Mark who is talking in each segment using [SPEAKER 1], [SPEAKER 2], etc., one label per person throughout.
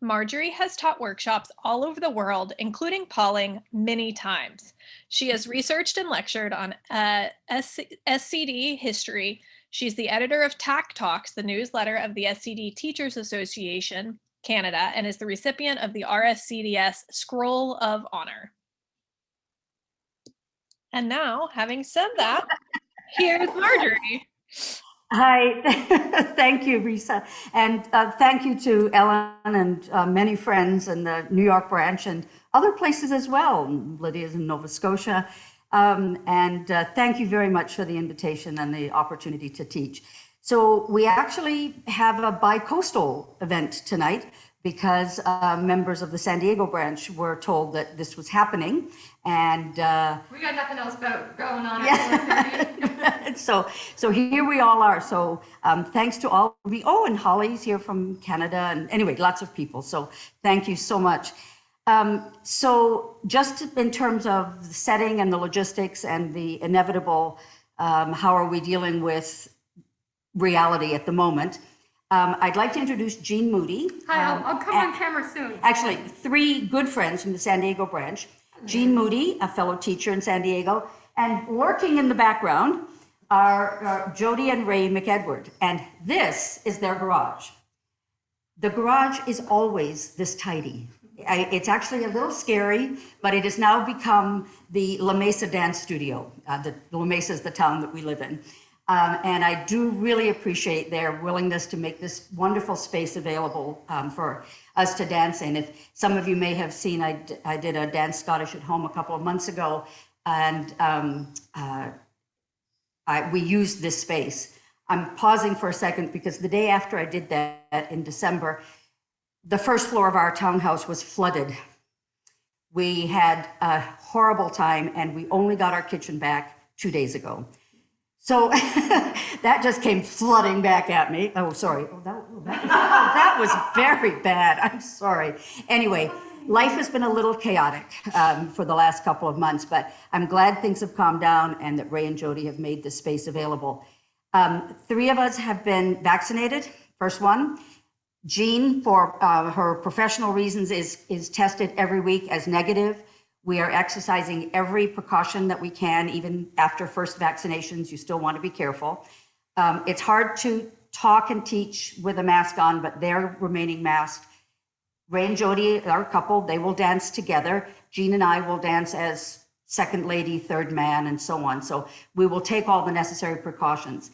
[SPEAKER 1] Marjorie has taught workshops all over the world, including Pauling, many times. She has researched and lectured on SCD history. She's the editor of TAC Talks, the newsletter of the SCD Teachers Association Canada, and is the recipient of the RSCDS Scroll of Honor. And now, having said that, here's Marjorie.
[SPEAKER 2] Hi, thank you, Risa. And thank you to Ellen and many friends in the New York branch and other places as well. Lydia's in Nova Scotia. Thank you very much for the invitation and the opportunity to teach. So we actually have a bi-coastal event tonight because members of the San Diego branch were told that this was happening. And
[SPEAKER 3] we got nothing else going on.
[SPEAKER 2] Yeah. so here we all are. So thanks to all of you. Oh, and Holly's here from Canada. And anyway, lots of people. So thank you so much. So just in terms of the setting and the logistics and the inevitable, how are we dealing with reality at the moment? I'd like to introduce Jean Moody.
[SPEAKER 3] Hi, I'll come on camera soon.
[SPEAKER 2] Actually, three good friends from the San Diego branch. Jean Moody, a fellow teacher in San Diego, and lurking in the background are Jody and Ray McEdward, and this is their garage. The garage is always this tidy. It's actually a little scary, but it has now become the La Mesa Dance Studio. La Mesa is the town that we live in. And I do really appreciate their willingness to make this wonderful space available for us to dance in. If some of you may have seen, I did a Dance Scottish at Home a couple of months ago, and we used this space. I'm pausing for a second because the day after I did that in December, the first floor of our townhouse was flooded. We had a horrible time, and we only got our kitchen back 2 days ago. So that just came flooding back at me. Oh, sorry. That was very bad. I'm sorry. Anyway, life has been a little chaotic for the last couple of months, but I'm glad things have calmed down and that Ray and Jody have made this space available. 3 of us have been vaccinated. First one. Jean, for her professional reasons, is tested every week as negative. We are exercising every precaution that we can, even after first vaccinations. You still want to be careful. It's hard to talk and teach with a mask on, but they're remaining masked. Ray and Jody are a couple. They will dance together. Jean and I will dance as second lady, third man, and so on. So we will take all the necessary precautions.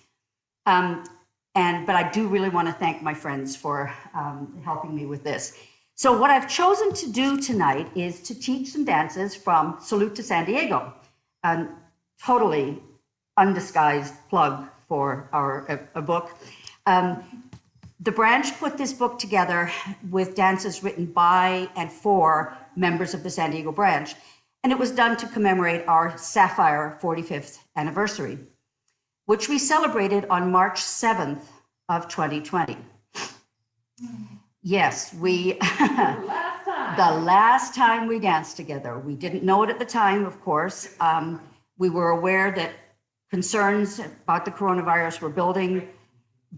[SPEAKER 2] But I do really want to thank my friends for helping me with this. So what I've chosen to do tonight is to teach some dances from Salute to San Diego, a totally undisguised plug for a book. The branch put this book together with dances written by and for members of the San Diego branch, and it was done to commemorate our Sapphire 45th anniversary, which we celebrated on March 7th of 2020. Yes, the last time we danced together. We didn't know it at the time, of course. We were aware that concerns about the coronavirus were building,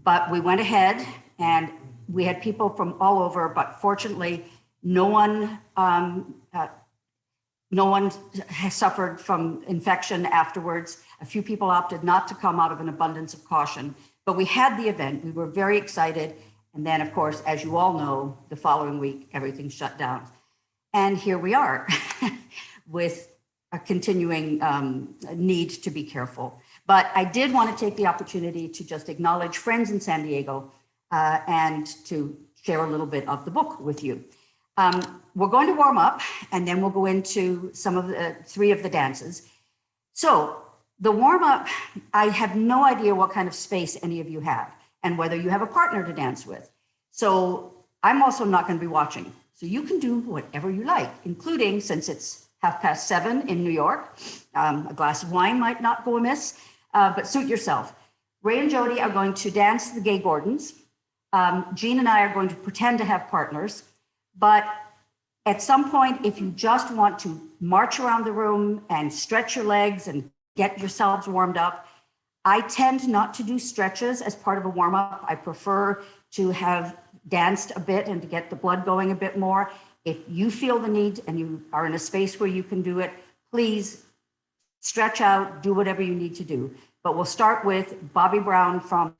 [SPEAKER 2] but we went ahead and we had people from all over, but fortunately, no one has suffered from infection afterwards. A few people opted not to come out of an abundance of caution, but we had the event. We were very excited. And then, of course, as you all know, the following week, everything shut down. And here we are with a continuing need to be careful. But I did want to take the opportunity to just acknowledge friends in San Diego and to share a little bit of the book with you. We're going to warm up, and then we'll go into some of the 3 of the dances. So the warm up, I have no idea what kind of space any of you have, and whether you have a partner to dance with. So I'm also not going to be watching. So you can do whatever you like, including, since it's 7:30 in New York, a glass of wine might not go amiss, but suit yourself. Ray and Jody are going to dance the Gay Gordons. Jean and I are going to pretend to have partners, but at some point, if you just want to march around the room and stretch your legs and get yourselves warmed up, I tend not to do stretches as part of a warm-up. I prefer to have danced a bit and to get the blood going a bit more. If you feel the need and you are in a space where you can do it, please stretch out, do whatever you need to do. But we'll start with Bobby Brown from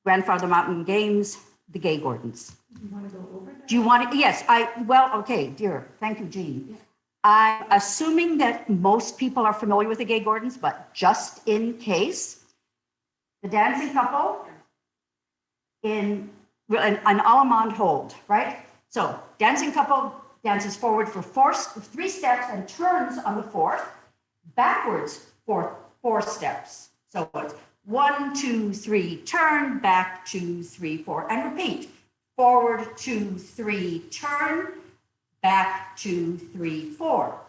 [SPEAKER 2] Grandfather Mountain Games, the Gay Gordons.
[SPEAKER 3] Do you want to go over that?
[SPEAKER 2] Do you want to? Yes, okay, dear. Thank you, Jean. I'm assuming that most people are familiar with the Gay Gordons, but just in case, the dancing couple in an allemande hold, right? So dancing couple dances forward for 3 steps and turns on the 4th, backwards for 4 steps. So it's 1, 2, 3, turn, back, 2, 3, 4, and repeat. Forward, 2, 3, turn, back, 2, 3, 4.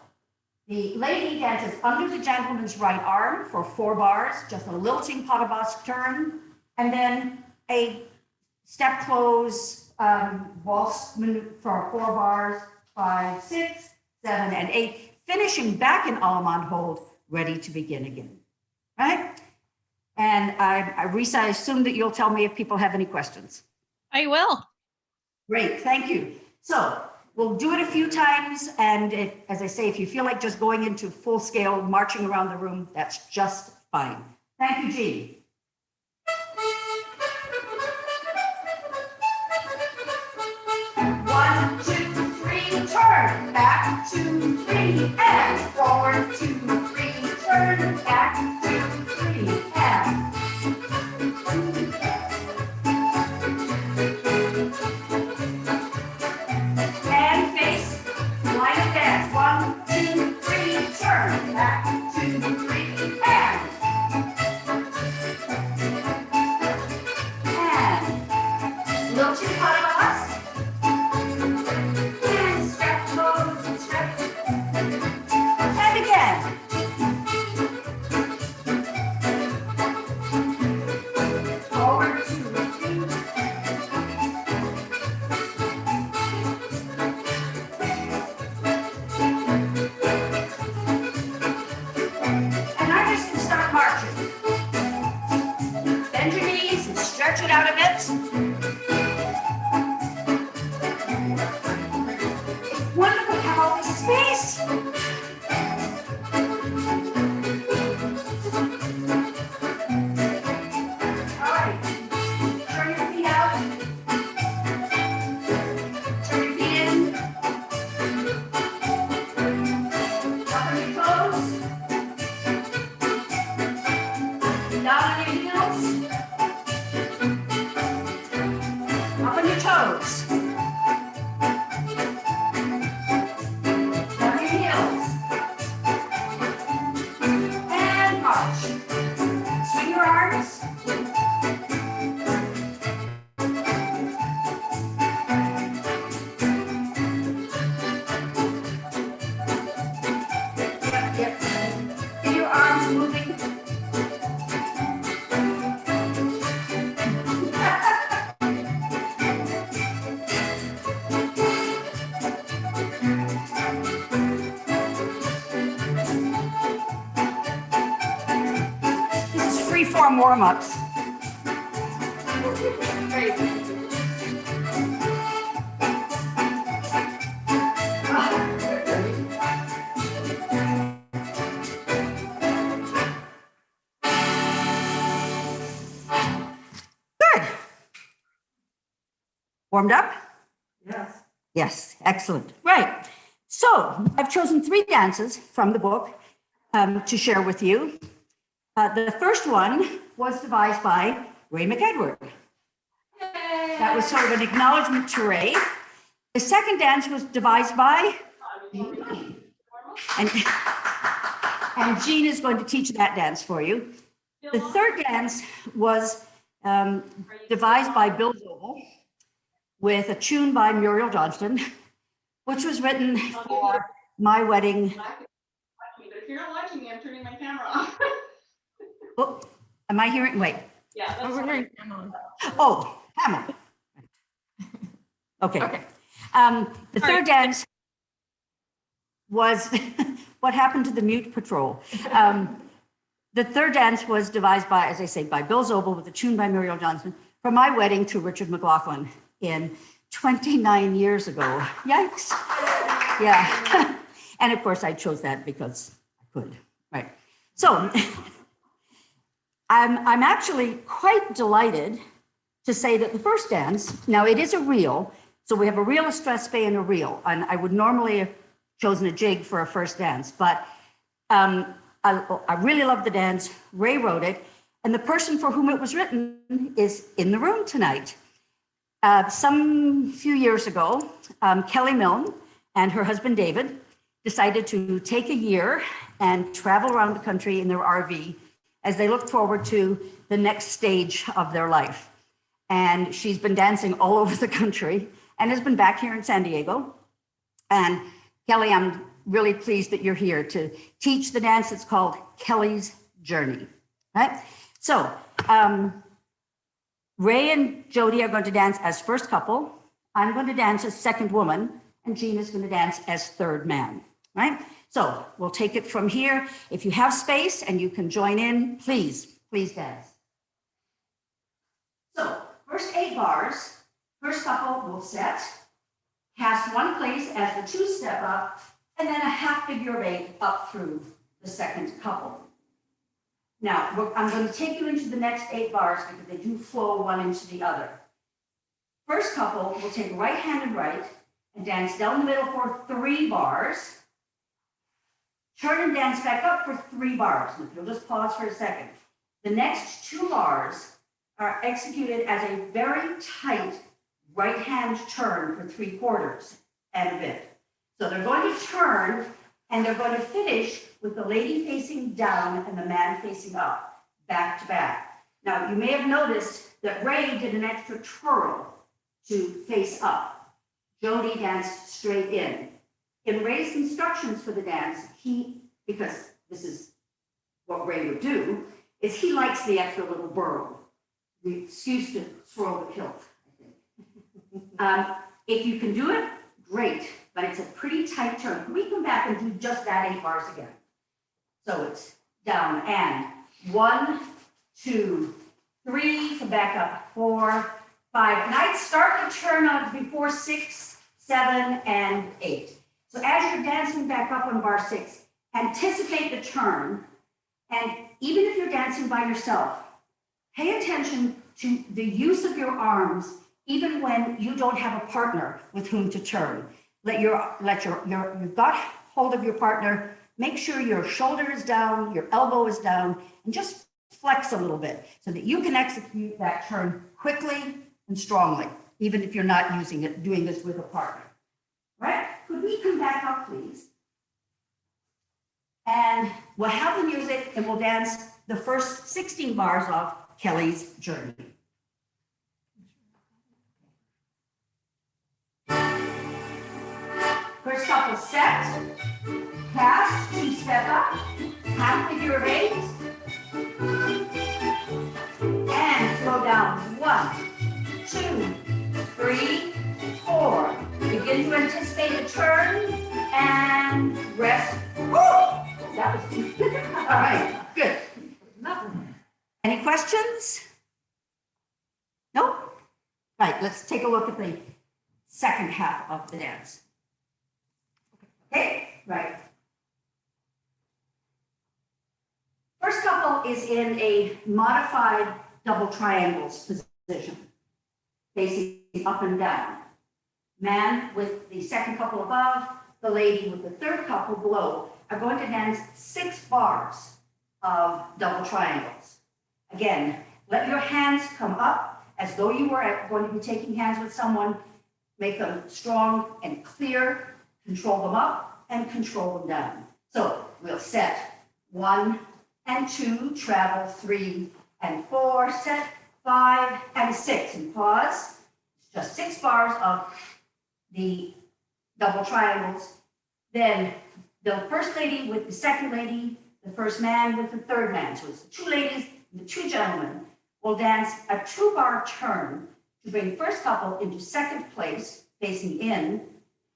[SPEAKER 2] The lady dances under the gentleman's right arm for 4 bars, just a lilting pas de basque turn, and then a step close waltz for 4 bars, 5, 6, 7, and 8, finishing back in allemande hold, ready to begin again, right? And Risa, I assume that you'll tell me if people have any questions.
[SPEAKER 1] I will.
[SPEAKER 2] Great, thank you. So we'll do it a few times, and as I say, if you feel like just going into full scale marching around the room, that's just fine. Thank you, Jean. One, 2, 3, turn, back, 2, 3, and forward, 2, 3, turn, back, 2, 3, and. And face, line of dance, 1, 2, 3, turn, back, 2, 3, and. And. Little two pas de basque. And stretch, close, and stretch. And again. Forward, 2, 2. And I'm just going to start marching. Bend your knees and stretch it out a bit. It's wonderful to have all this space. All right. Turn your feet out. Turn your feet in. Up on your toes. Down on your heels. Up on your toes. Down your heels. And march. Swing your arms. Yep. Get your arms moving. This is free-form warm-ups. Great. Good. Warmed up?
[SPEAKER 3] Yes.
[SPEAKER 2] Yes, excellent. Right. So I've chosen 3 dances from the book to share with you. The first one was devised by Ray McEdward. That was sort of an acknowledgement to Ray. The second dance was devised by, and Jean is going to teach that dance for you. The third dance was devised by Bill Zobel with a tune by Muriel Johnston, which was written for my wedding.
[SPEAKER 4] But if you're not watching me, I'm turning my camera off.
[SPEAKER 2] Oh, am I hearing? Wait.
[SPEAKER 4] Yeah, that's
[SPEAKER 3] We're
[SPEAKER 4] fine.
[SPEAKER 3] hearing
[SPEAKER 2] Oh, Hamel. Okay.
[SPEAKER 3] Okay.
[SPEAKER 2] The third dance was what happened to the mute patrol. The third dance was devised by, as I say, by Bill Zobel with a tune by Muriel Johnson for my wedding to Richard McLaughlin. in 29 years ago. Yikes. Yeah. And of course, I chose that because I could, right? So I'm actually quite delighted to say that the first dance, now it is a reel, so we have a reel, a stress bay, and a reel. And I would normally have chosen a jig for a first dance, but I really love the dance. Ray wrote it, and the person for whom it was written is in the room tonight. Some few years ago, Kelly Milne and her husband David decided to take a year and travel around the country in their RV as they look forward to the next stage of their life. And she's been dancing all over the country and has been back here in San Diego. And Kelly, I'm really pleased that you're here to teach the dance. It's called Kelly's Journey, right? So Ray and Jody are going to dance as first couple. I'm going to dance as second woman, and Jean is going to dance as third man, right? So we'll take it from here. If you have space and you can join in, please dance. So first 8 bars, first couple will set, cast one place as the 2 step up, and then a half figure of 8 up through the second couple. Now, I'm going to take you into the next 8 bars because they do flow one into the other. First couple will take right hand and right and dance down the middle for 3 bars. Turn and dance back up for 3 bars. And if you'll just pause for a second. The next 2 bars are executed as a very tight right hand turn for 3/4 and a bit. So they're going to turn and they're going to finish with the lady facing down and the man facing up, back to back. Now, you may have noticed that Ray did an extra twirl to face up. Jody danced straight in. In Ray's instructions for the dance, because this is what Ray would do, is he likes the extra little burl, the excuse to swirl the kilt, I think. If you can do it, great, but it's a pretty tight turn. Can we come back and do just that 8 bars again? So it's down and 1, 2, 3, come back up, 4, 5. And I'd start the turn on before 6, 7, and 8. So as you're dancing back up on bar 6, anticipate the turn. And even if you're dancing by yourself, pay attention to the use of your arms, even when you don't have a partner with whom to turn. You've got hold of your partner. Make sure your shoulder is down, your elbow is down, and just flex a little bit so that you can execute that turn quickly and strongly, even if you're not doing this with a partner. Right? Could we come back up, please? And we'll have the music and we'll dance the first 16 bars of Kelly's Journey. First couple set, cast, 2 step up, half figure of 8, and slow down, 1, 2, 3, 4. Begin to anticipate a turn, and rest. Woo! That was all right, good. Any questions? No? Right, let's take a look at the second half of the dance. Okay, right. First couple is in a modified double triangles position, facing up and down. Man with the second couple above, the lady with the third couple below are going to dance 6 bars of double triangles. Again, let your hands come up as though you were going to be taking hands with someone. Make them strong and clear. Control them up and control them down. So we'll set 1 and 2, travel 3 and 4, set 5 and 6, and pause. It's just 6 bars of the double triangles. Then the first lady with the second lady, the first man with the third man. So it's the 2 ladies and the 2 gentlemen will dance a 2-bar turn to bring first couple into second place, facing in,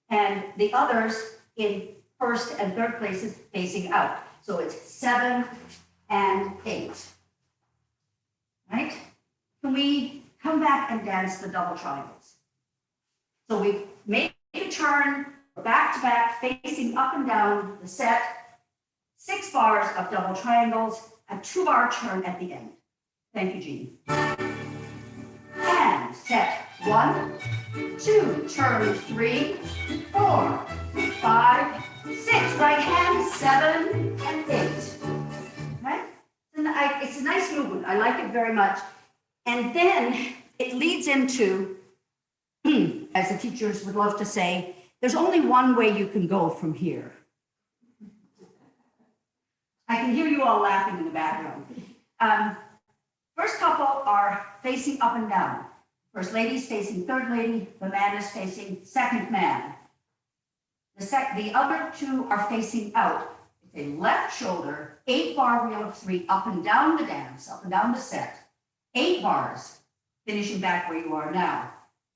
[SPEAKER 2] and the others in first and third places facing out. So it's 7 and 8. Right? Can we come back and dance the double triangles? So we make a turn back to back, facing up and down the set, 6 bars of double triangles, a 2-bar turn at the end. Thank you, Jean. And set 1, 2, turn 3, 4, 5, 6, right hand, 7, and 8. Right? It's a nice movement. I like it very much. And then it leads into, as the teachers would love to say, there's only one way you can go from here. I can hear you all laughing in the background. First couple are facing up and down. First lady's facing third lady, the man is facing second man. The other two are facing out. It's a left shoulder, 8-bar wheel of 3, up and down the dance, up and down the set. 8 bars, finishing back where you are now.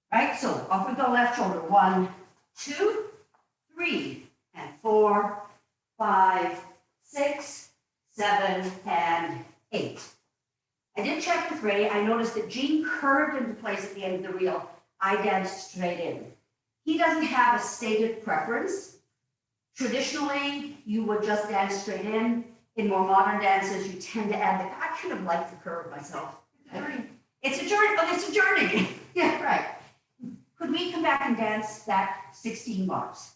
[SPEAKER 2] Right, so off we go, left shoulder, 1, 2, 3, and 4, 5, 6, 7, and 8. I did check with Ray. I noticed that Jean curved into place at the end of the reel. I danced straight in. He doesn't have a stated preference. Traditionally, you would just dance straight in. In more modern dances, you tend to add the, I kind of like the curve myself. It's a journey. Oh, it's a journey. Yeah, right. Could we come back and dance that 16 bars?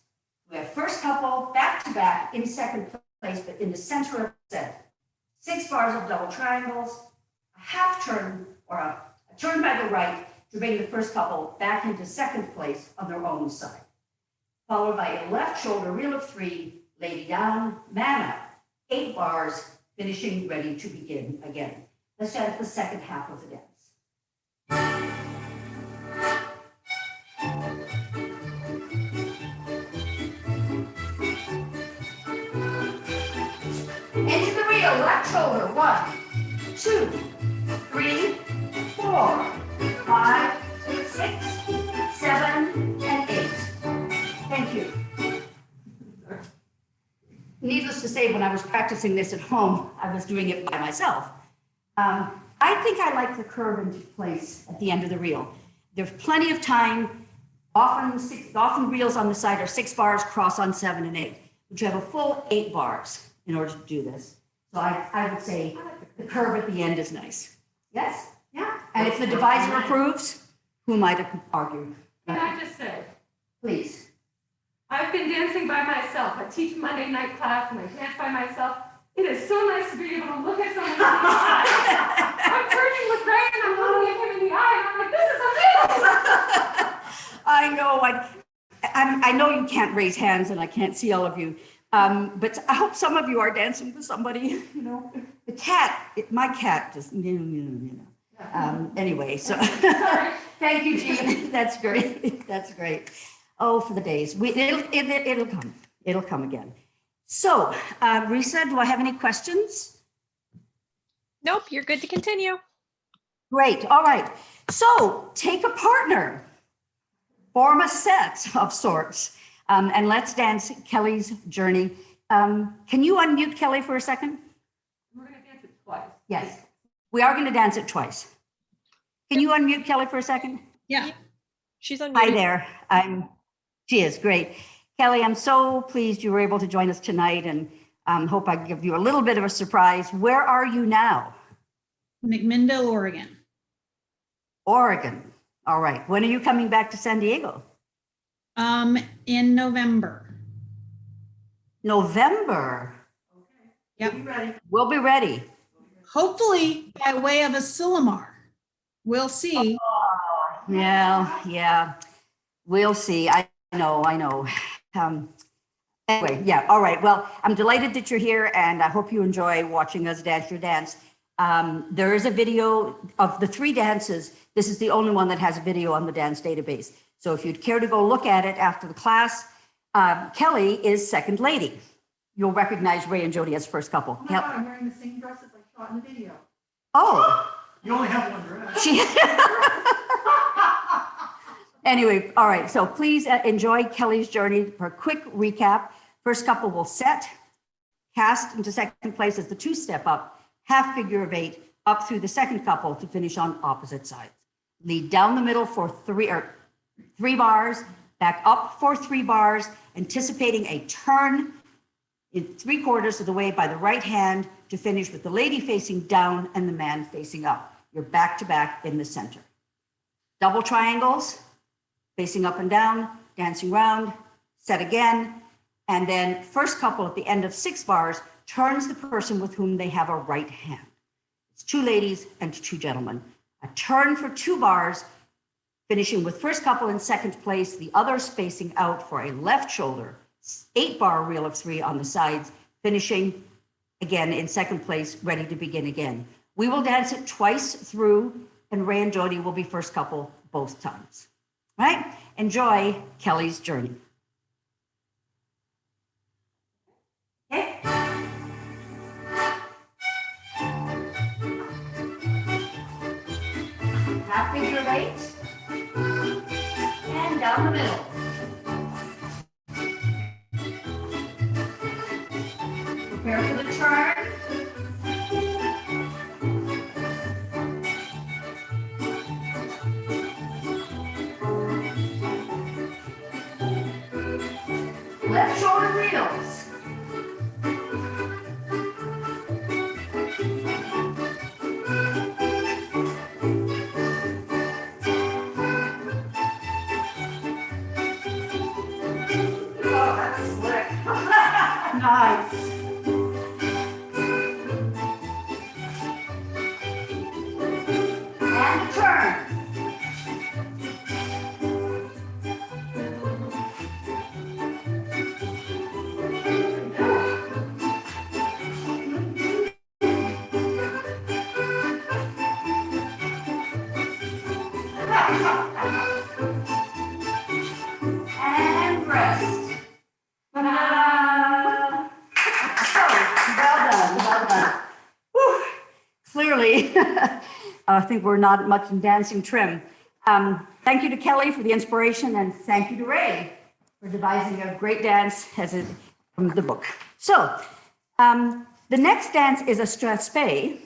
[SPEAKER 2] We have first couple back to back in second place, but in the center of the set. 6 bars of double triangles, a half turn or a turn by the right to bring the first couple back into second place on their own side. Followed by a left shoulder reel of 3, lady down, man up, 8 bars, finishing ready to begin again. Let's dance the second half of the dance. Into the reel, left shoulder, 1, 2, 3, 4, 5, 6, 7, and 8. Thank you. Needless to say, when I was practicing this at home, I was doing it by myself. I think I like the curve into place at the end of the reel. There's plenty of time. Often reels on the side are 6 bars, cross on 7 and 8. But you have a full 8 bars in order to do this. So I would say the curve at the end is nice. Yes? Yeah. And if the divisor approves, who am I to argue?
[SPEAKER 3] Can I just say,
[SPEAKER 2] Please.
[SPEAKER 3] I've been dancing by myself. I teach Monday night class and I dance by myself. It is so nice to be able to look at someone in the eye. I'm turning with Ray and I'm looking at him in the eye and I'm like, this is amazing.
[SPEAKER 2] I know. I know you can't raise hands and I can't see all of you. But I hope some of you are dancing with somebody, you know. The cat, my cat just, anyway, so thank you, Jean. That's great. That's great. Oh, for the days. It'll come. It'll come again. So, Risa, do I have any questions?
[SPEAKER 1] Nope, you're good to continue.
[SPEAKER 2] Great. All right. So, take a partner, form a set of sorts, and let's dance Kelly's journey. Can you unmute Kelly for a second?
[SPEAKER 3] We're going to dance it twice.
[SPEAKER 2] Yes. We are going to dance it twice. Can you unmute Kelly for a second?
[SPEAKER 1] Yeah. She's on.
[SPEAKER 2] Hi there. She is great. Kelly, I'm so pleased you were able to join us tonight and hope I give you a little bit of a surprise. Where are you now?
[SPEAKER 5] McMinnville, Oregon.
[SPEAKER 2] Oregon. All right. When are you coming back to San Diego?
[SPEAKER 5] In November.
[SPEAKER 2] November.
[SPEAKER 5] Yep.
[SPEAKER 2] We'll be ready.
[SPEAKER 5] Hopefully by way of a Silmar. We'll see.
[SPEAKER 2] Yeah. We'll see. I know. Anyway, yeah. All right. Well, I'm delighted that you're here and I hope you enjoy watching us dance your dance. There is a video of the 3 dances. This is the only one that has a video on the dance database. So if you'd care to go look at it after the class, Kelly is second lady. You'll recognize Ray and Jody as first couple.
[SPEAKER 3] Oh my God, I'm wearing the same dress as I shot in the video.
[SPEAKER 2] Oh.
[SPEAKER 6] You only have one dress.
[SPEAKER 2] Anyway, all right. So please enjoy Kelly's journey. For a quick recap, first couple will set, cast into second place as the 2-step up, half figure of 8, up through the second couple to finish on opposite sides. Lead down the middle for 3, or 3 bars, back up for 3 bars, anticipating a turn in 3/4 of the way by the right hand to finish with the lady facing down and the man facing up. You're back to back in the center. Double triangles, facing up and down, dancing round, set again, and then first couple at the end of 6 bars turns the person with whom they have a right hand. It's 2 ladies and 2 gentlemen. A turn for 2 bars, finishing with first couple in second place, the others facing out for a left shoulder, 8-bar reel of 3 on the sides, finishing again in second place, ready to begin again. We will dance it twice through, and Ray and Jody will be first couple both times. All right? Enjoy Kelly's journey. Okay? Half figure 8, and down the middle. Prepare for the turn. Left shoulder reels. Oh, that's slick. Nice. And turn. And rest. Ta-da! So, well done, well done. Whew. Clearly, I think we're not much in dancing trim. Thank you to Kelly for the inspiration, and thank you to Ray for devising a great dance from the book. So, the next dance is a strathspey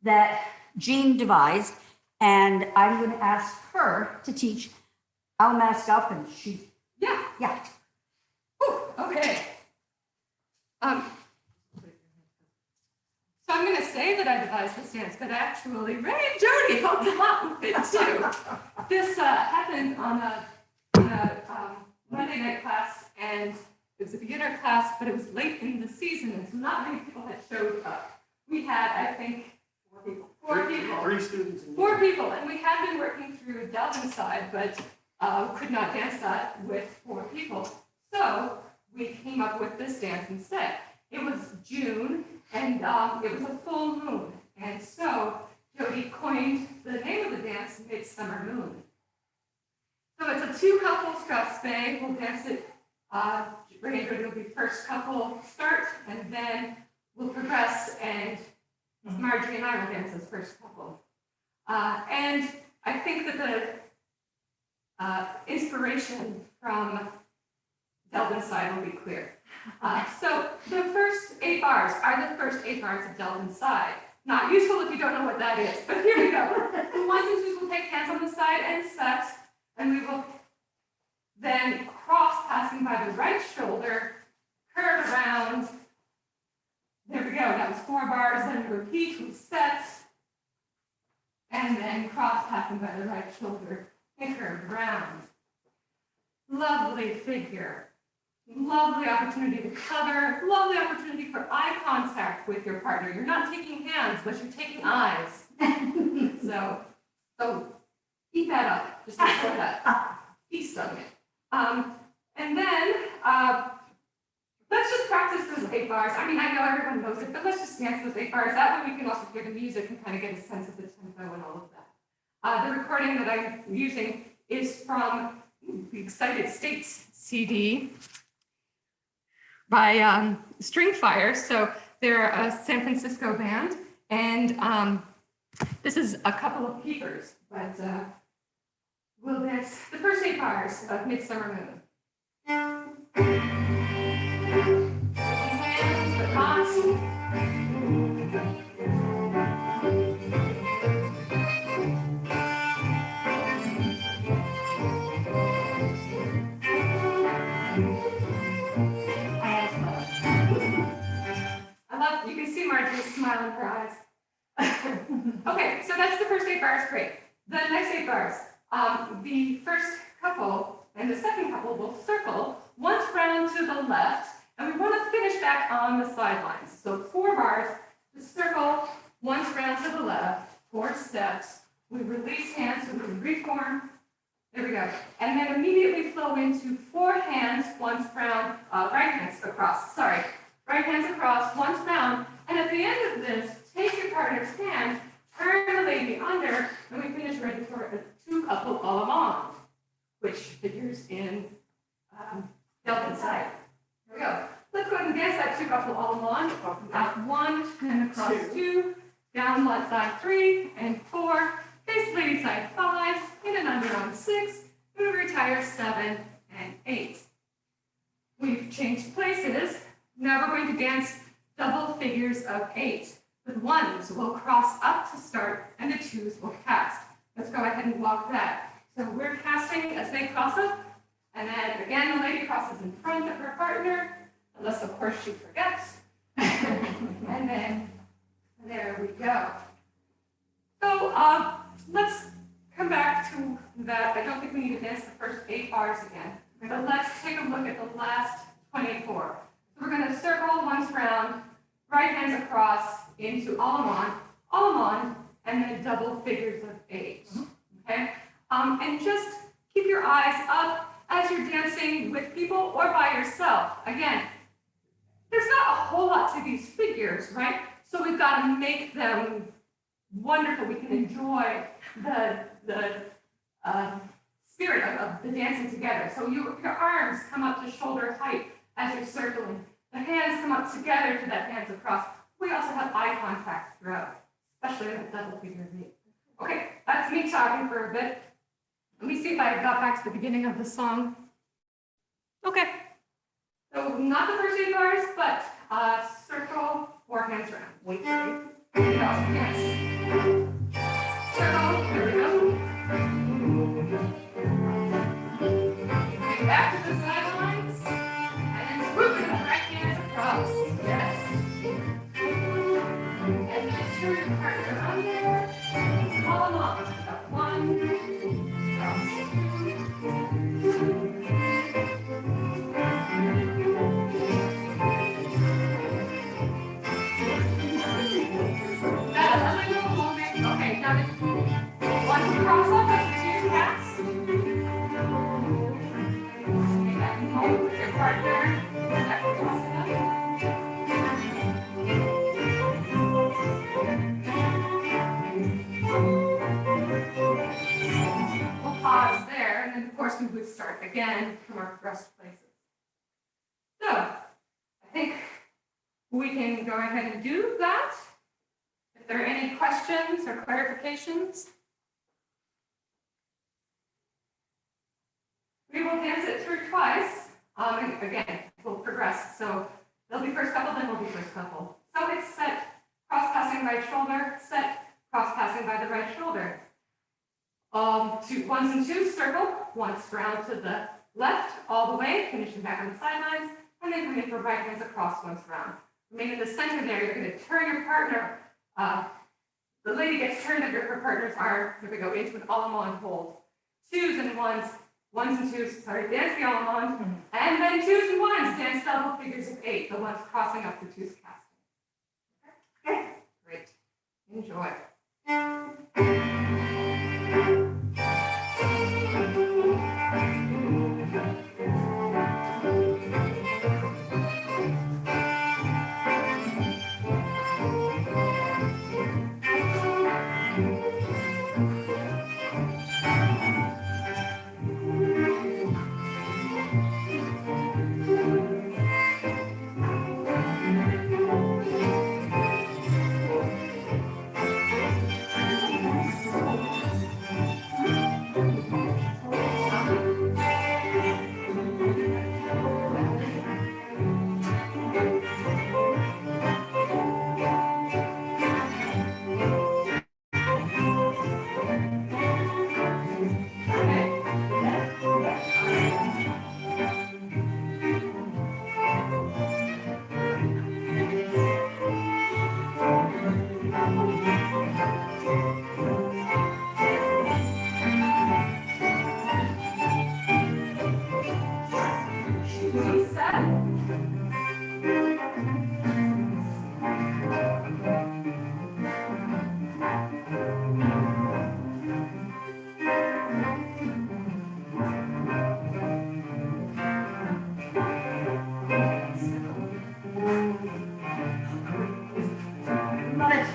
[SPEAKER 2] that Jean devised, and I'm going to ask her to teach. I'll mask up, and she. Yeah.
[SPEAKER 3] Whew, okay. So I'm going to say that I devised this dance, but actually Ray and Jody helped a lot with it too. This happened on a Monday night class, and it was a beginner class, but it was late in the season, and so not many people had showed up. We had, I think, 4 people.
[SPEAKER 6] 3 students.
[SPEAKER 3] 4 people, and we had been working through Delvin side, but could not dance that with 4 people. So we came up with this dance instead. It was June, and it was a full moon. And so Jody coined the name of the dance, Midsummer Moon. So it's a 2-couple strathspey. We'll dance it. Ray and Jody will be first couple start, and then we'll progress, and Marjorie and I will dance as first couple. And I think that the inspiration from Delvin's side will be clear. So the first 8 bars are the first 8 bars of Delvin's side. Not useful if you don't know what that is, but here we go. The 1s and 2s will take hands on the side and set, and we will then cross, passing by the right shoulder, curve around. There we go, that was 4 bars, then repeat, we set, and then cross, passing by the right shoulder, and curve around. Lovely figure. Lovely opportunity to cover, lovely opportunity for eye contact with your partner. You're not taking hands, but you're taking eyes. So eat that up, just enjoy that. Feast on it. And then, let's just practice those 8 bars. I mean, I know everyone knows it, but let's just dance those 8 bars. That way we can also hear the music and kind of get a sense of the tempo and all of that. The recording that I'm using is from the Excited States CD by String Fire. So they're a San Francisco band, and this is a couple of keepers, but we'll dance the first 8 bars of Midsummer Moon. Hands, but not. I love, you can see Marjorie's smile in her eyes. Okay, so that's the first 8 bars, great. The next 8 bars, the first couple and the second couple will circle once round to the left, and we want to finish back on the sidelines. So 4 bars, to circle once round to the left, 4 steps. We release hands, so we reform. There we go. And then immediately flow into 4 hands, once round, right hands across, sorry. Right hands across, once round. And at the end of this, take your partner's hand, turn the lady under, and we finish ready for a 2 couple all along, which figures in delta side. Here we go. Let's go ahead and dance that 2 couple all along. Out 1 and across 2, down left side 3 and 4, face lady side 5, in and under on 6, move retire 7 and 8. We've changed places. Now we're going to dance double figures of 8. The 1s will cross up to start and the 2s will cast. Let's go ahead and walk that. So we're casting as they cross up, and then again the lady crosses in front of her partner, unless of course she forgets. And then there we go. So let's come back to that. I don't think we need to dance the first 8 bars again, but let's take a look at the last 24. So we're going to circle once round, right hands across into all-in-one, and then double figures of 8. Okay? And just keep your eyes up as you're dancing with people or by yourself. Again, there's not a whole lot to these figures, right? So we've got to make them wonderful. We can enjoy the spirit of the dancing together. So your arms come up to shoulder height as you're circling. The hands come up together to that hands across. We also have eye contact throughout, especially in that double figure of 8. Okay, that's me talking for a bit. Let me see if I got back to the beginning of the song. Okay, so not the first 8 bars, but circle, 4 hands around. Wait for it. Yes. Circle, there we go. Back to the sidelines, and then swoop in the right hands across. Yes. And then turn your partner under, all along. Up 1, cross 2. That other little movement. Okay, now once you cross up, that's the 2 cats. And hold with your partner. That crossing up. We'll pause there, and then of course we would start again from our rest places. So, I think we can go ahead and do that. If there are any questions or clarifications, we will dance it through twice. And again, we'll progress. So there'll be first couple, then we'll be first couple. So it's set, cross-passing right shoulder, set, cross-passing by the right shoulder. 2 1s and 2s, circle, once round to the left, all the way, finishing back on the sidelines, and then come in for right hands across once round. Remain in the center there, you're going to turn your partner, the lady gets turned under her partner's arm, here we go, into an all-in-one hold. 2s and 1s, 1s and 2s, sorry, dance the all-in-one, and then 2s and 1s, dance double figures of 8, the ones crossing up the 2s casting. Okay, great, enjoy. Reset.
[SPEAKER 2] Love it.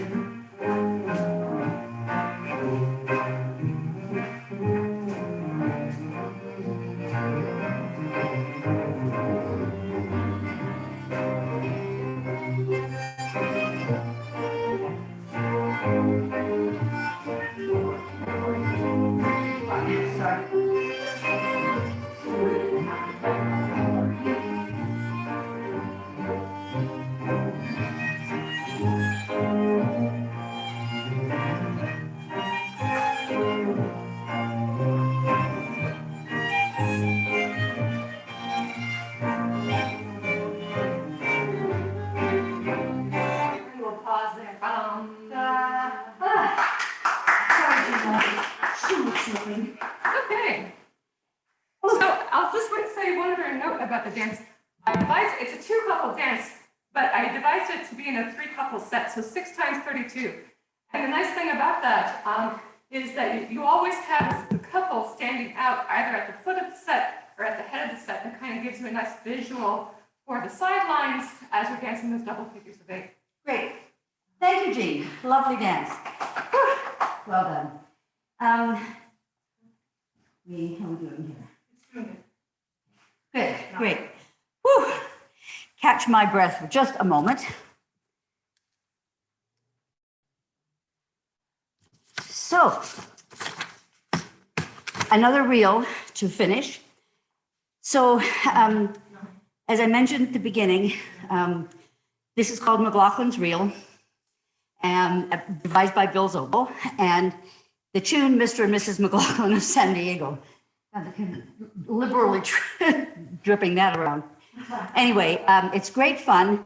[SPEAKER 3] We'll pause there. Okay. So I'll just say one other note about the dance. It's a 2-couple dance, but I devised it to be in a 3-couple set, so 6 times 32. And the nice thing about that is that you always have the couple standing out either at the foot of the set or at the head of the set. That kind of gives you a nice visual for the sidelines as we're dancing those double figures of 8.
[SPEAKER 2] Great. Thank you, Jean. Lovely dance. Well done. How are we doing here? Good, great. Whew. Catch my breath for just a moment. So, another reel to finish. So, as I mentioned at the beginning, this is called McLaughlin's Reel, and devised by Bill Zobel, and the tune Mr. and Mrs. McLaughlin of San Diego. Liberally dripping that around. Anyway, it's great fun.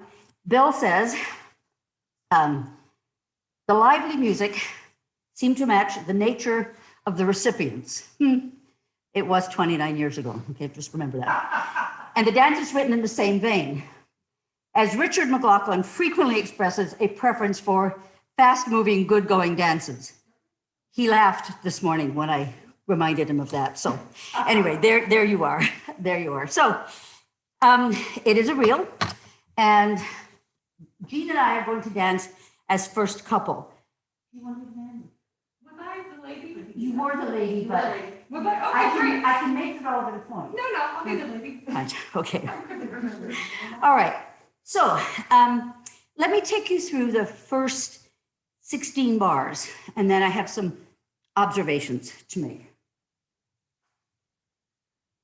[SPEAKER 2] Bill says, the lively music seemed to match the nature of the recipients. It was 29 years ago, okay, just remember that. And the dance is written in the same vein. As Richard McLaughlin frequently expresses a preference for fast-moving, good-going dances. He laughed this morning when I reminded him of that. So anyway, there you are. There you are. So it is a reel, and Jean and I are going to dance as first couple. You want to dance?
[SPEAKER 3] Was I the lady?
[SPEAKER 2] You were the lady, but
[SPEAKER 3] Was I? Okay, great.
[SPEAKER 2] I can make it all the point.
[SPEAKER 3] No, I'll be the lady.
[SPEAKER 2] Okay. All right. So let me take you through the first 16 bars, and then I have some observations to make.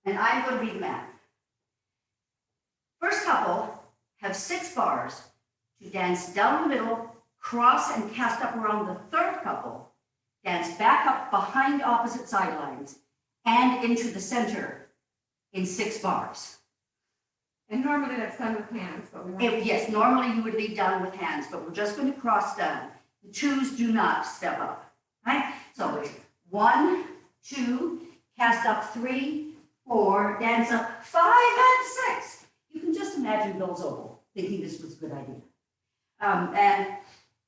[SPEAKER 2] And I'm going to be the man. First couple have 6 bars to dance down the middle, cross and cast up around the third couple, dance back up behind opposite sidelines, and into the center in 6 bars.
[SPEAKER 3] And normally that's done with hands, but we want
[SPEAKER 2] Yes, normally you would be done with hands, but we're just going to cross down. The 2s do not step up, right? So it's 1, 2, cast up 3, 4, dance up 5 and 6. You can just imagine Bill Zobel thinking this was a good idea. And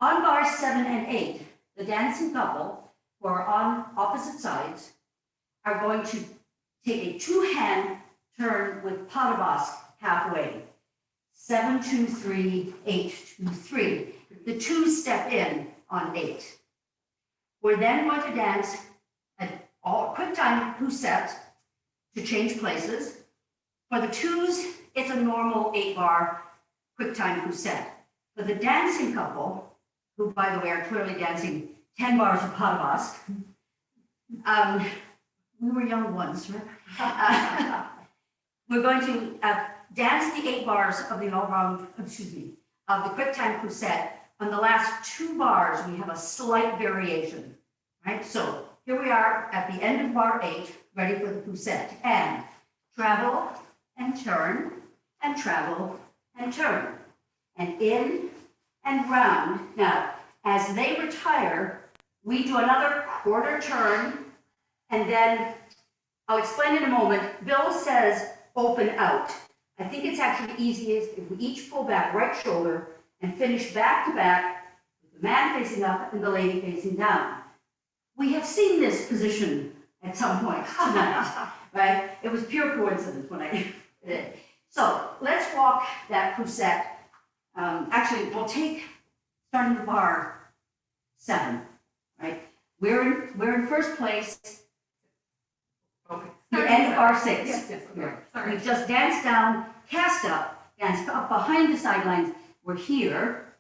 [SPEAKER 2] on bars 7 and 8, the dancing couple who are on opposite sides are going to take a 2-hand turn with pas de basque halfway. 7, 2, 3, 8, 2, 3. The 2s step in on 8. We're then going to dance a quick time poussette to change places. For the 2s, it's a normal 8-bar quick time poussette. For the dancing couple, who by the way are clearly dancing 10 bars of pas de basque, we were young ones, right? We're going to dance the 8 bars of the all-round, of the quick time poussette. On the last 2 bars, we have a slight variation, right? So here we are at the end of bar 8, ready for the poussette. And travel and turn, and travel and turn, and in and round. Now, as they retire, we do another quarter turn, and then I'll explain in a moment. Bill says open out. I think it's actually easiest if we each pull back right shoulder and finish back to back, with the man facing up and the lady facing down. We have seen this position at some point tonight, right? It was pure coincidence when I did it. So let's walk that poussette. Actually, we'll take, starting with bar 7, right? We're in first place.
[SPEAKER 3] Okay.
[SPEAKER 2] The end of bar 6.
[SPEAKER 3] Yes, okay. Sorry.
[SPEAKER 2] We've just danced down, cast up, danced up behind the sidelines. We're here.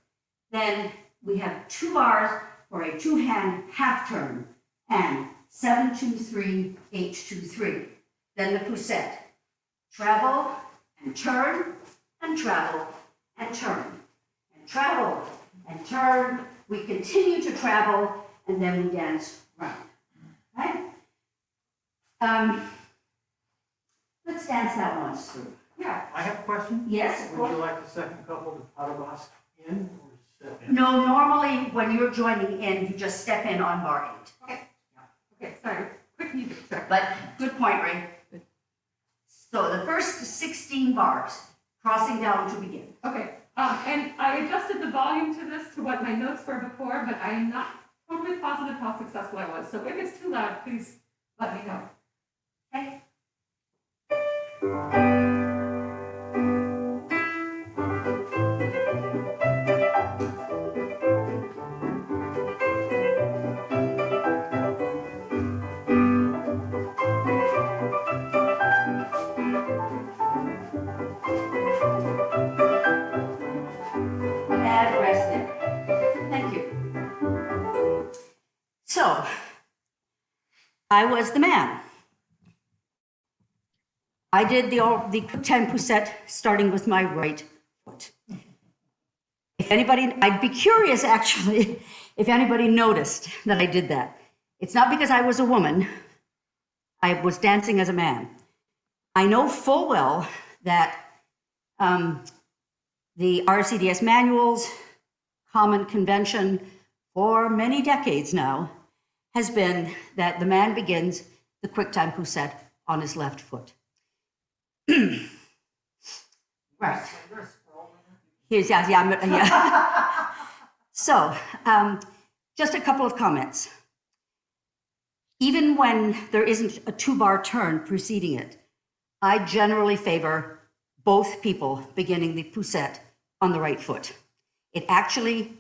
[SPEAKER 2] Then we have 2 bars for a 2-hand half turn and 7-2-3 H-2-3. Then the poussette. Travel and turn and travel and turn and travel and turn. We continue to travel and then we dance round. Right? Let's dance that once through.
[SPEAKER 3] Yeah.
[SPEAKER 6] I have a question.
[SPEAKER 2] Yes, of
[SPEAKER 6] Would you
[SPEAKER 2] course.
[SPEAKER 6] like the second couple to Potterboss in or step in?
[SPEAKER 2] No, normally when you're joining in, you just step in on bar 8.
[SPEAKER 3] Okay, sorry. Quick music check.
[SPEAKER 2] But good point, Ray. So the first 16 bars, crossing down to begin.
[SPEAKER 3] Okay, and I adjusted the volume to this to what my notes were before, but I am not totally positive how successful I was. So if it's too loud, please let me know.
[SPEAKER 2] Okay? And rest there. Thank you. So, I was the man. I did the quick time poussette starting with my right foot. If anybody, I'd be curious actually if anybody noticed that I did that. It's not because I was a woman. I was dancing as a man. I know full well that the RSCDS manuals, common convention for many decades now, has been that the man begins the quick time poussette on his left foot. Right. Here's, yeah. So, just a couple of comments. Even when there isn't a 2-bar turn preceding it, I generally favor both people beginning the poussette on the right foot. It actually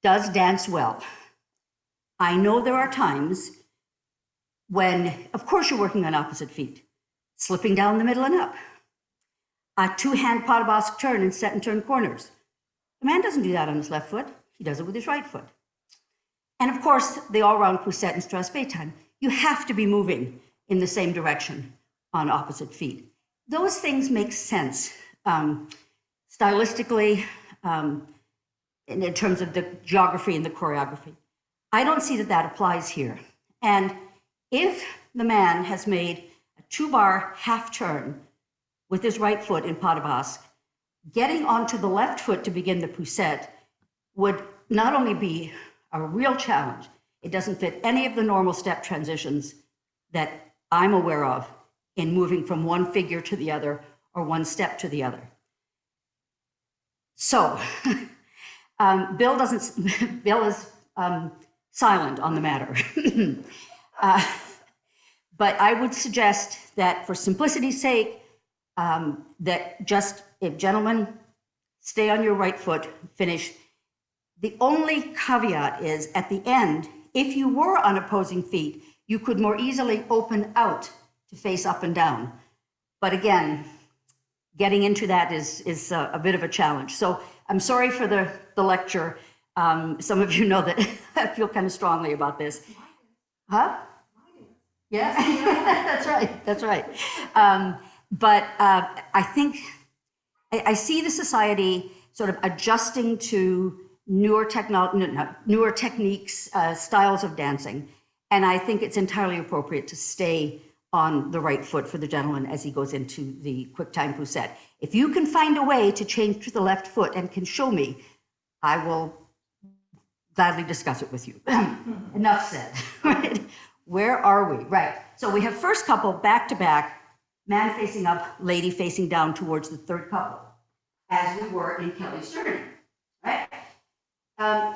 [SPEAKER 2] does dance well. I know there are times when, of course, you're working on opposite feet, slipping down the middle and up. A 2-hand Potterboss turn and set and turn corners. The man doesn't do that on his left foot. He does it with his right foot. And of course, the all-round poussette and strass time. You have to be moving in the same direction on opposite feet. Those things make sense stylistically, in terms of the geography and the choreography. I don't see that that applies here. And if the man has made a 2-bar half turn with his right foot in Potterboss, getting onto the left foot to begin the poussette would not only be a real challenge, it doesn't fit any of the normal step transitions that I'm aware of in moving from one figure to the other or one step to the other. So, Bill is silent on the matter. But I would suggest that for simplicity's sake, that just, if gentlemen, stay on your right foot, finish. The only caveat is at the end, if you were on opposing feet, you could more easily open out to face up and down. But again, getting into that is a bit of a challenge. So I'm sorry for the lecture. Some of you know that I feel kind of strongly about this. Huh? Yeah, that's right. But I think I see the society sort of adjusting to newer techniques, styles of dancing. And I think it's entirely appropriate to stay on the right foot for the gentleman as he goes into the quick time poussette. If you can find a way to change to the left foot and can show me, I will gladly discuss it with you. Enough said, right? Where are we? Right. So we have first couple back to back man facing up, lady facing down towards the third couple, as we were in Kelly's journey, right?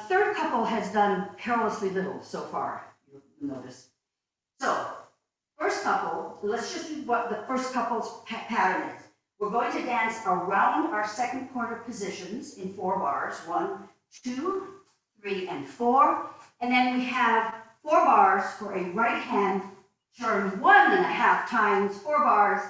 [SPEAKER 2] Third couple has done perilously little so far, you'll notice. So, first couple, let's just do what the first couple's pattern is. We're going to dance around our second corner positions in 4 bars. 1, 2, 3, and 4. And then we have 4 bars for a right hand turn 1.5 times, 4 bars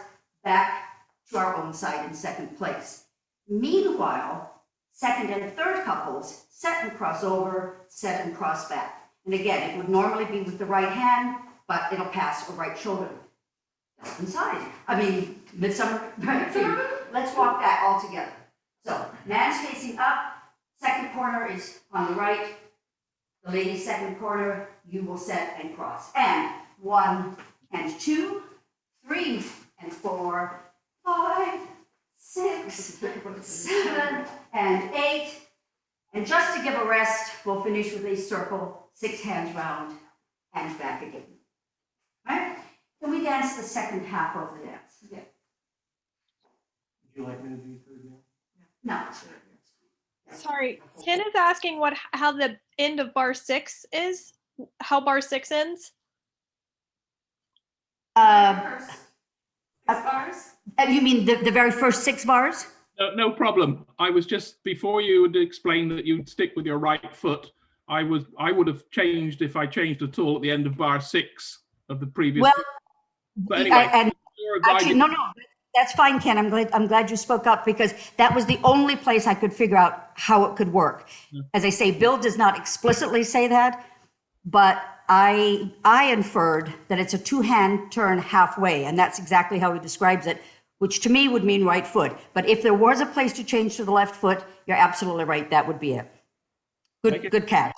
[SPEAKER 2] back to our own side in second place. Meanwhile, second and third couples set and cross over, set and cross back. And again, it would normally be with the right hand, but it'll pass a right shoulder. Inside. Midsummer. Right. Let's walk that all together. So, man's facing up, second corner is on the right, the lady's second corner, you will set and cross. And 1 and 2, 3 and 4, 5, 6, 7, and 8. And just to give a rest, we'll finish with a circle, 6 hands round, and back again. Right? Can we dance the second half of the dance? Yeah.
[SPEAKER 6] Would you like me to do third again?
[SPEAKER 2] No.
[SPEAKER 1] Sorry, Ken is asking how the end of bar 6 is, how bar 6 ends.
[SPEAKER 3] First. Bars?
[SPEAKER 2] You mean the very first 6 bars?
[SPEAKER 7] No problem. I was just, before you would explain that you'd stick with your right foot, I would have changed if I changed at all at the end of bar 6 of the previous.
[SPEAKER 2] Well,
[SPEAKER 7] but anyway,
[SPEAKER 2] actually, no, that's fine, Ken. I'm glad you spoke up, because that was the only place I could figure out how it could work.
[SPEAKER 7] Yeah.
[SPEAKER 2] As I say, Bill does not explicitly say that, but I inferred that it's a 2-hand turn halfway, and that's exactly how he describes it, which to me would mean right foot. But if there was a place to change to the left foot, you're absolutely right. That would be it. Good catch.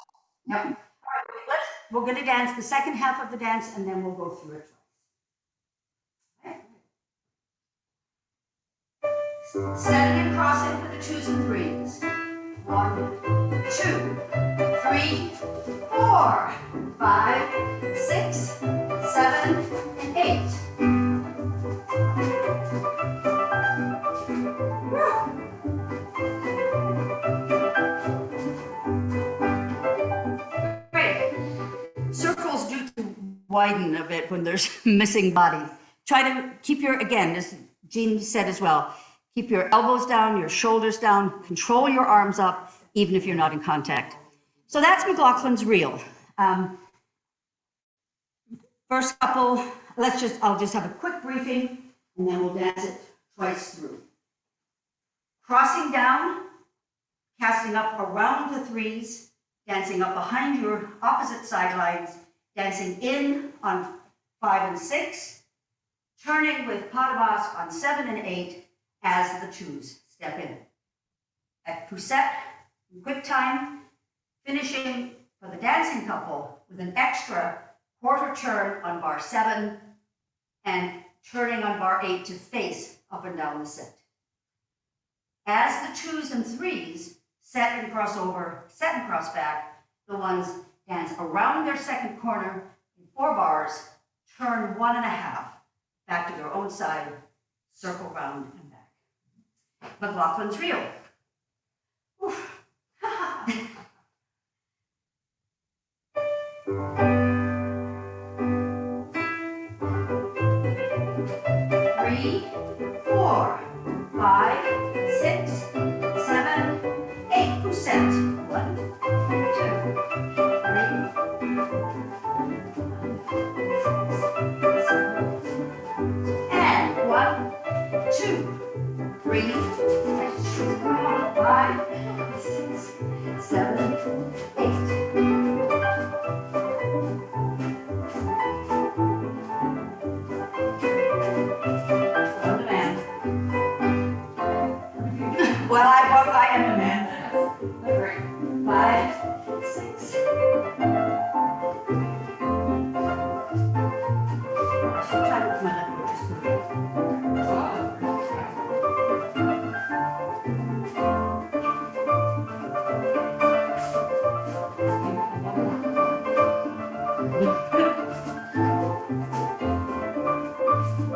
[SPEAKER 2] Yep. All right, we're going to dance the second half of the dance, and then we'll go through it. Setting and crossing for the 2s and 3s. 1, 2, 3, 4, 5, 6, 7, and 8. Great. Circles do widen a bit when there's missing bodies. Try to keep your, again, as Jean said as well, keep your elbows down, your shoulders down, control your arms up, even if you're not in contact. So that's McLaughlin's reel. First couple, I'll just have a quick briefing, and then we'll dance it twice through. Crossing down, casting up around the 3s, dancing up behind your opposite sidelines, dancing in on 5 and 6, turning with pas de basque on 7 and 8, as the 2s step in. At poussette, quick time, finishing for the dancing couple with an extra quarter turn on bar 7 and turning on bar 8 to face up and down the set. As the 2s and 3s set and cross over, set and cross back, the ones dance around their second corner in 4 bars, turn 1.5 back to their own side, circle round and back. McLaughlin's reel. Oof. 3, 4, 5, 6, 7, 8. Poussette. 1, 2, 3. And 1, 2, 3, 5, 6, 7, 8. I'm the man. Well, I am the man. 5, 6. I should try with my left foot just for a minute.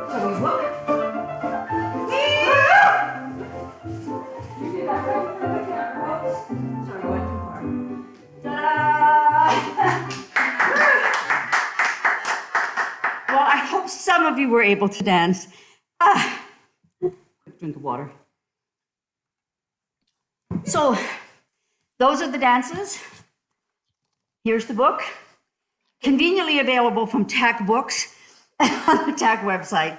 [SPEAKER 2] So we look we were able to dance. Quick drink of water. So those are the dances. Here's the book, conveniently available from TAC Books on the TAC website.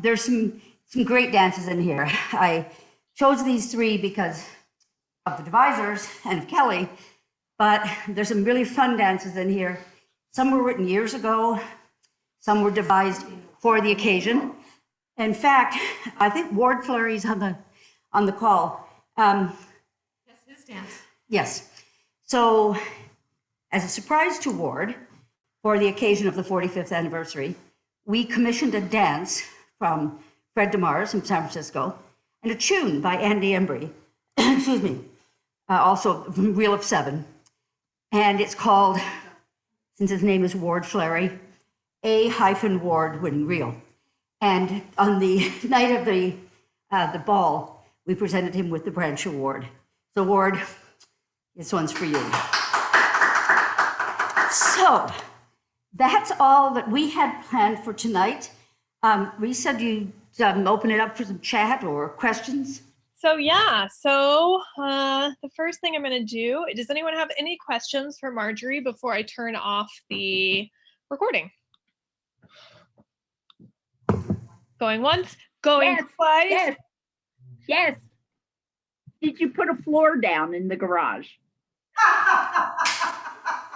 [SPEAKER 2] There's some great dances in here. I chose these three because of the devisers and of Kelly, but there's some really fun dances in here. Some were written years ago, some were devised for the occasion. In fact, I think Ward Fleury's on the call.
[SPEAKER 3] Yes, his dance.
[SPEAKER 2] Yes. So, as a surprise to Ward, for the occasion of the 45th anniversary, we commissioned a dance from Fred DeMars from San Francisco and a tune by Andy Embry, excuse me, also from Reel of Seven. And it's called, since his name is Ward Fleury, A-Ward winning reel. And on the night of the ball, we presented him with the Branch Award. So Ward, this one's for you. So that's all that we had planned for tonight. Risa, do you open it up for some chat or questions?
[SPEAKER 1] So yeah, the first thing I'm going to do, does anyone have any questions for Marjorie before I turn off the recording? Going once, going twice.
[SPEAKER 8] Yes. Did you put a floor down in the garage?